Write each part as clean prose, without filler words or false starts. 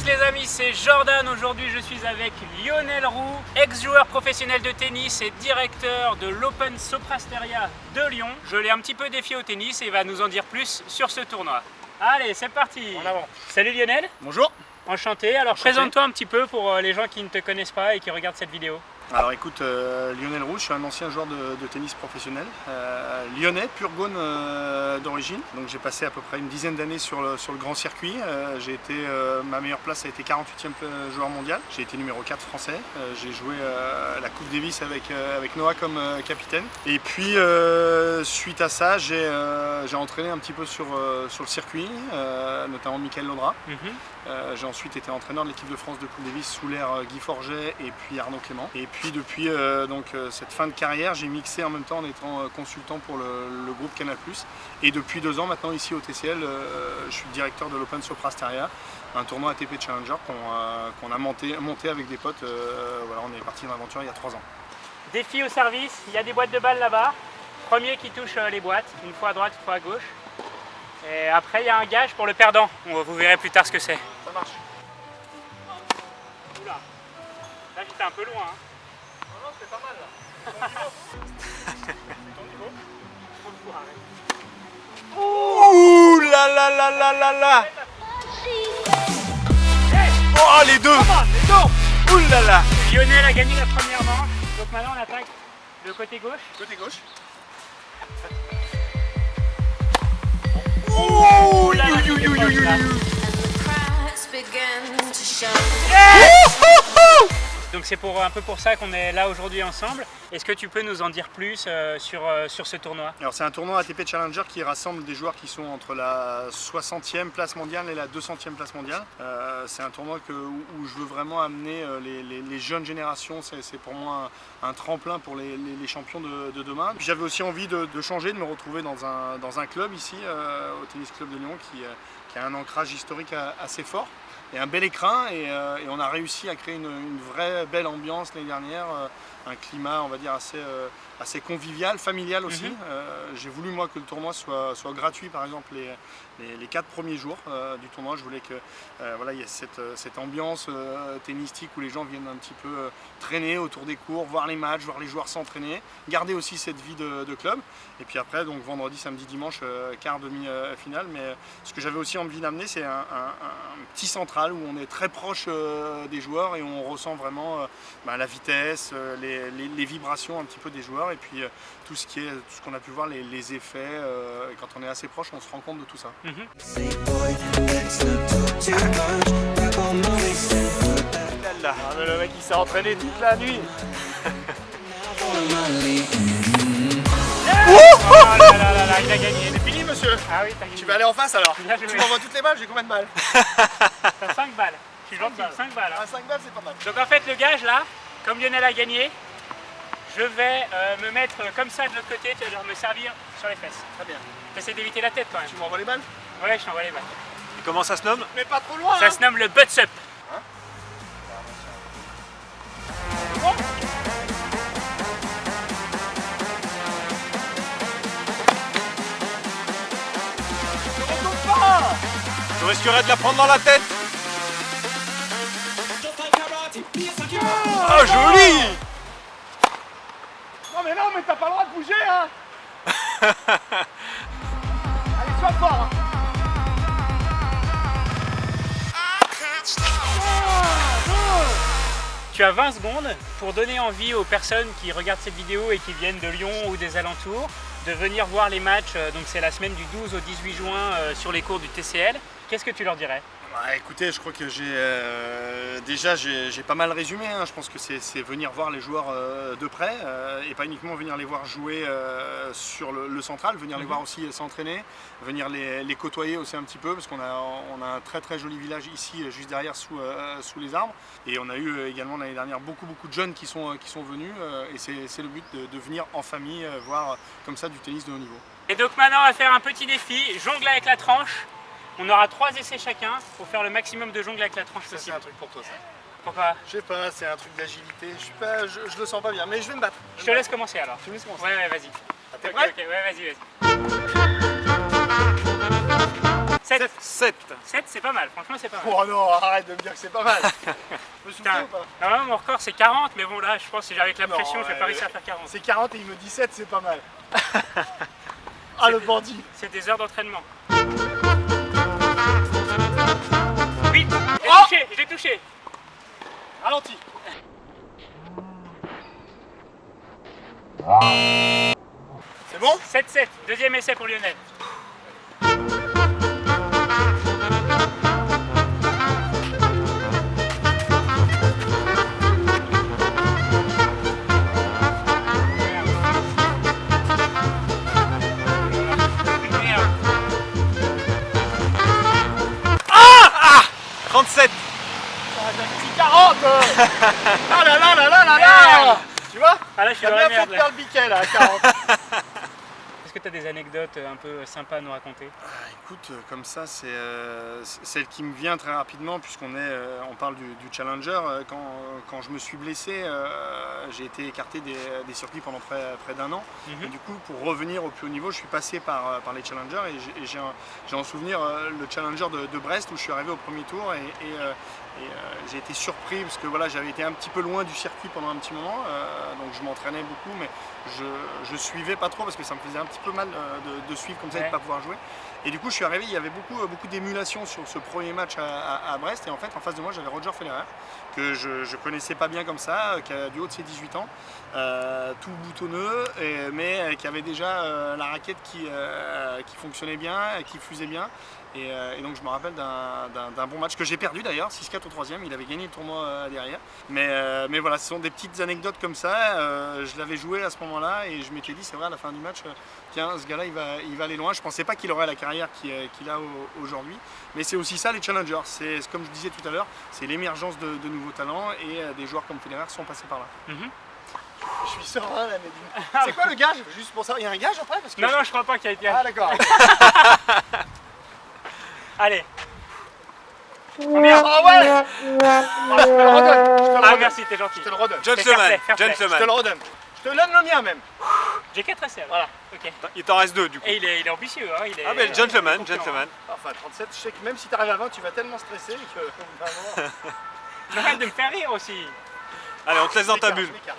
les amis, c'est Jordan. Aujourd'hui je suis avec Lionel Roux, ex-joueur professionnel de tennis et directeur de l'Open Soprasteria de Lyon. Je l'ai un petit peu défié au tennis et il va nous en dire plus sur ce tournoi. Allez, c'est parti. En avant. Salut Lionel. Bonjour. Enchanté. Alors présente-toi un petit peu pour les gens qui ne te connaissent pas et qui regardent cette vidéo. Alors écoute, Lionel Roux, je suis un ancien joueur de tennis professionnel, lyonnais, pur Gaune d'origine. Donc j'ai passé à peu près une dizaine d'années sur le grand circuit. Ma meilleure place a été 48e joueur mondial. J'ai été numéro 4 français. J'ai joué la Coupe Davis avec Noah comme capitaine. Et puis suite à ça, j'ai entraîné un petit peu sur le circuit, notamment Mickaël Laudrat. J'ai ensuite été entraîneur de l'équipe de France de Coupe Davis sous l'ère Guy Forget et puis Arnaud Clément. Et puis depuis cette fin de carrière, j'ai mixé en même temps en étant consultant pour le groupe Canal+. Et depuis 2 ans maintenant ici au TCL, je suis directeur de l'Open Soprasteria, un tournoi ATP Challenger qu'on a monté avec des potes. Voilà, on est parti dans l'aventure il y a 3 ans. Défi au service, il y a des boîtes de balles là-bas. Premier qui touche les boîtes, une fois à droite, une fois à gauche. Et après il y a un gage pour le perdant. Vous verrez plus tard ce que c'est. Ça marche. Oula, là j'étais un peu loin. Hein. Non, c'est pas mal là. C'est ton niveau. Ouh là là là là là là. Oh les deux. Ouh là là. Lionel a gagné la première manche, donc maintenant on attaque le côté gauche. Côté gauche. Ouh là là, donc c'est un peu pour ça qu'on est là aujourd'hui ensemble. Est-ce que tu peux nous en dire plus sur ce tournoi? Alors c'est un tournoi ATP Challenger qui rassemble des joueurs qui sont entre la 60e place mondiale et la 200e place mondiale. C'est un tournoi où je veux vraiment amener les jeunes générations. C'est pour moi un tremplin pour les champions de demain. J'avais aussi envie de changer, de me retrouver dans un club ici, au Tennis Club de Lyon, qui a un ancrage historique assez fort. Et un bel écrin et on a réussi à créer une vraie belle ambiance l'année dernière, un climat on va dire assez convivial, familial aussi. J'ai voulu moi que le tournoi soit gratuit par exemple les 4 premiers jours du tournoi. Je voulais que voilà, il y ait cette ambiance tennistique où les gens viennent un petit peu traîner autour des cours, voir les matchs, voir les joueurs s'entraîner, garder aussi cette vie de club. Et puis après donc vendredi, samedi, dimanche, quart, demi-finale. Mais ce que j'avais aussi envie d'amener, c'est un petit central où on est très proche des joueurs et on ressent vraiment la vitesse, les vibrations un petit peu des joueurs et puis tout ce qu'on a pu voir, les effets. Et quand on est assez proche, on se rend compte de tout ça. Mais le mec il s'est entraîné toute la nuit. Oh là là là là, il a gagné. C'est fini monsieur. Ah oui, t'as gagné. Tu vas aller en face alors. Là, je Tu vais. m'envoies toutes les balles, j'ai combien de balles? T'as 5 balles. Je suis gentil, 5 balles. Hein. 5 balles c'est pas mal. Donc en fait le gage là, comme Lionel a gagné, je vais me mettre comme ça de l'autre côté, c'est-à-dire me servir sur les fesses. Très bien. T'essaies d'éviter la tête quand même. Tu m'envoies les balles? Ouais, je t'envoie les balles. Et comment ça se nomme? Mais pas trop loin. Ça se nomme le butts up. Je risquerais de la prendre dans la tête. Oh joli. Non mais t'as pas le droit de bouger hein. Allez sois fort hein. Tu as 20 secondes pour donner envie aux personnes qui regardent cette vidéo et qui viennent de Lyon ou des alentours de venir voir les matchs. Donc c'est la semaine du 12 au 18 juin sur les cours du TCL. Qu'est-ce que tu leur dirais? Écoutez, je crois que j'ai pas mal résumé. Hein. Je pense que c'est venir voir les joueurs de près et pas uniquement venir les voir jouer sur le central, venir les voir aussi s'entraîner, venir les côtoyer aussi un petit peu parce qu'on a un très très joli village ici juste derrière sous les arbres et on a eu également l'année dernière beaucoup de jeunes qui sont venus et c'est le but de venir en famille voir comme ça du tennis de haut niveau. Et donc maintenant on va faire un petit défi, jongle avec la tranche. On aura 3 essais chacun pour faire le maximum de jongles avec la tranche Ça c'est possible. un truc pour toi ça. Pourquoi? Je sais pas, c'est un truc d'agilité. Je le sens pas bien, mais je vais me battre. Je te laisse commencer alors. Tu me laisses commencer. Ouais, vas-y. T'es Ok, prêt? ouais, vas-y. 7. 7. 7, c'est pas mal, franchement, c'est pas mal. Oh non, arrête de me dire que c'est pas mal. Je me souviens Putain, ou pas? normalement, mon record, c'est 40, mais bon, là, je pense que avec la Non, pression, je vais ouais, pas réussir à faire 40. C'est 40 et il me dit 7, c'est pas mal. Ah le bandit. C'est des heures d'entraînement. Oui, je l'ai touché. Ralenti. C'est bon? 7-7, deuxième essai pour Lionel. Merde. 37. C'est 40. Ah là là là là là là. Tu vois? Ah là, je suis T'as dans la bien fait merde. de Là. perdre le biquet là à 40. Est-ce que tu as des anecdotes un peu sympas à nous raconter? Écoute, comme ça, c'est celle qui me vient très rapidement puisqu'on on parle du Challenger. Quand je me suis blessé, j'ai été écarté des circuits pendant près d'un an. Et du coup, pour revenir au plus haut niveau, je suis passé par les Challengers et j'ai en souvenir le Challenger de Brest où je suis arrivé au premier tour et j'ai été surpris parce que voilà, j'avais été un petit peu loin du circuit pendant un petit moment, donc je m'entraînais beaucoup, mais je suivais pas trop parce que ça me faisait un petit peu mal de suivre comme ça et de ne pas pouvoir jouer. Et du coup, je suis arrivé, il y avait beaucoup d'émulation sur ce premier match à Brest. Et en fait, en face de moi, j'avais Roger Federer, que je connaissais pas bien comme ça, qui a du haut de ses 18 ans, tout boutonneux, mais qui avait déjà la raquette qui fonctionnait bien, qui fusait bien. Et donc je me rappelle d'un bon match que j'ai perdu d'ailleurs, 6-4 au troisième, il avait gagné le tournoi derrière. Mais voilà, ce sont des petites anecdotes comme ça, je l'avais joué à ce moment-là et je m'étais dit, c'est vrai, à la fin du match, tiens, ce gars-là, il va aller loin. Je pensais pas qu'il aurait la carrière qu'il a aujourd'hui, mais c'est aussi ça les challengers, c'est comme je disais tout à l'heure, c'est l'émergence de nouveaux talents et des joueurs comme Federer sont passés par là. Je suis serein là, Mehdi. C'est quoi le gage? Juste pour ça, il y a un gage après parce que Non, je crois pas qu'il y ait été. Ah d'accord. Allez. Oh merde. Ah ouais. Je te le redonne. Ah merci, t'es gentil. Je te le redonne. Gentleman. fair play. Je te le Gentleman. redonne. Je te donne le mien même. J'ai 4 essais. Voilà. Ok. Il t'en reste 2 du coup. Et il est ambitieux, hein. Ah ben gentleman, confiant, gentleman. Enfin 37, je sais que même si tu arrives à 20, tu vas tellement stresser que vraiment. Arrête de me faire rire aussi. Allez, on te laisse dans ta Je bulle. m'écarte.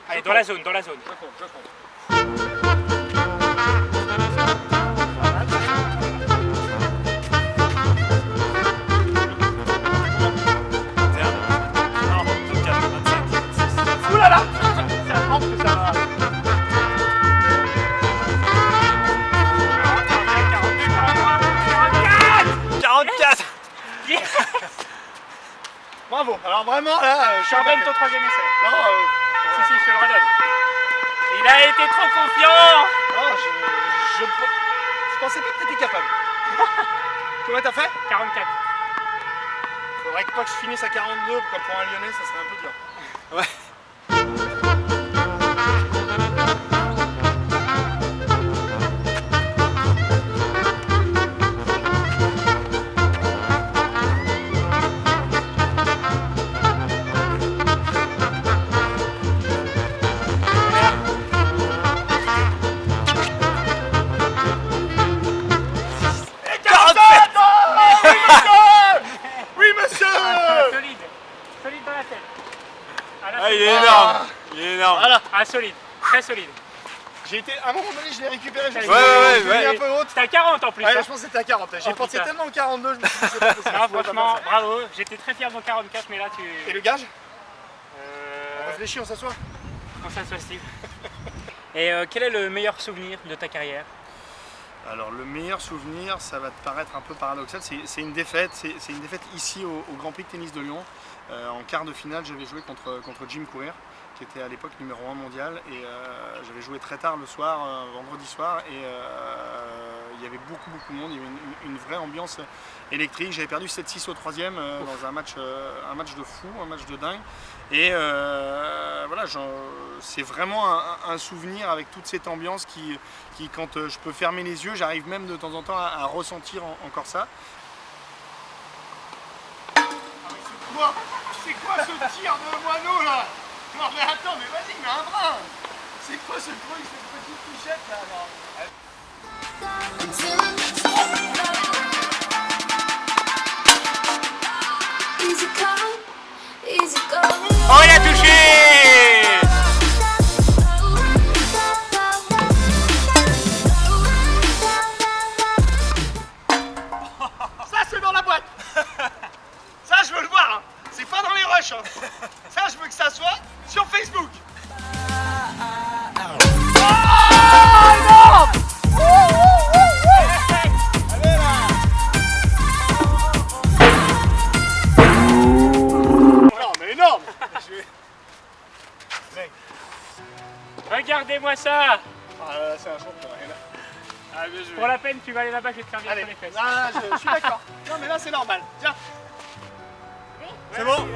Allez, dans la zone, dans la zone. Je compte. Ouh là là. Ça rentre que ça va. 44. Yes. Bravo. Alors vraiment là, je suis Charbonne ton troisième essai. Non, Si, je te le redonne. Il a été trop confiant. non, je pensais pas que tu étais capable. Combien t'as fait? 44. Faudrait que pas que je finisse à 42 comme pour un Lyonnais, ça serait un peu dur. Ouais. Oui monsieur. Solide. Solide dans la tête. Ah, là, Ah, il c'est- est énorme. Il est énorme. Voilà. Ah, solide. Très solide. J'ai été, à un moment donné, je l'ai récupéré, je me suis Ouais, dit, ouais, je l'ai ouais. un peu haute. C'était à 40 en plus. Ouais, hein. je pense que c'était à 40. J'ai Oh, pensé putain. tellement au 42, je me suis dit, c'est pas possible. Non, je pouvais pas franchement, faire ça. bravo. J'étais très fier de mon 44, mais là, tu. Et le gage? On Euh... réfléchit, on s'assoit. Comment ça se passe-t-il? Et quel est le meilleur souvenir de ta carrière? Alors le meilleur souvenir, ça va te paraître un peu paradoxal, c'est une défaite, c'est une défaite ici au Grand Prix de tennis de Lyon. En quart de finale, j'avais joué contre Jim Courier, qui était à l'époque numéro 1 mondial, et j'avais joué très tard le soir, vendredi soir, et il y avait beaucoup de monde, il y avait une vraie ambiance électrique. J'avais perdu 7-6 au troisième dans un match de fou, un match de dingue. Et voilà, c'est vraiment un souvenir avec toute cette ambiance qui quand je peux fermer les yeux, j'arrive même de temps en temps à ressentir encore ça. C'est quoi ce tir de moineau là? Non mais attends, mais vas-y, mets un brin. C'est quoi ce truc, cette petite touchette là? Oh, il a touché! Ça c'est dans la boîte. Ça je veux le voir, hein. C'est pas dans les rushs, hein. Ça je veux que ça soit sur Facebook. Non mais énorme. Regardez-moi ça! Ah là, c'est un champion. Ah, bien joué. Pour la peine, tu vas aller là-bas, je vais te faire bien Allez, sur les fesses. là, je suis d'accord. Non mais là c'est normal. Tiens. C'est bon.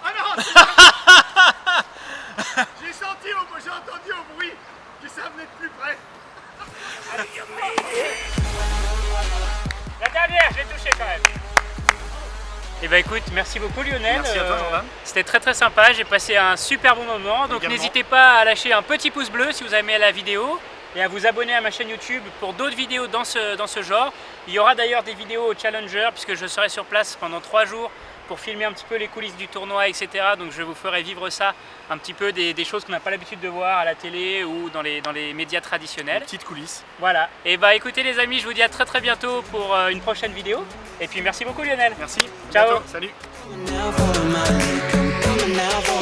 Ah non. J'ai senti, j'ai entendu au bruit que ça venait de plus près. La dernière, je l'ai touché quand même. Et bah écoute, merci beaucoup Lionel. Merci à toi, Jordan. C'était très sympa, j'ai passé un super bon moment. Donc Également. n'hésitez pas à lâcher un petit pouce bleu si vous avez aimé la vidéo et à vous abonner à ma chaîne YouTube pour d'autres vidéos dans ce genre. Il y aura d'ailleurs des vidéos au Challenger puisque je serai sur place pendant 3 jours pour filmer un petit peu les coulisses du tournoi, etc. Donc je vous ferai vivre ça, un petit peu des choses qu'on n'a pas l'habitude de voir à la télé ou dans les médias traditionnels. Petite coulisse. Voilà, et bah écoutez les amis, je vous dis à très bientôt pour une prochaine vidéo. Et puis merci beaucoup Lionel. Merci. Ciao. Bientôt. Salut. Coming now for my league, coming now for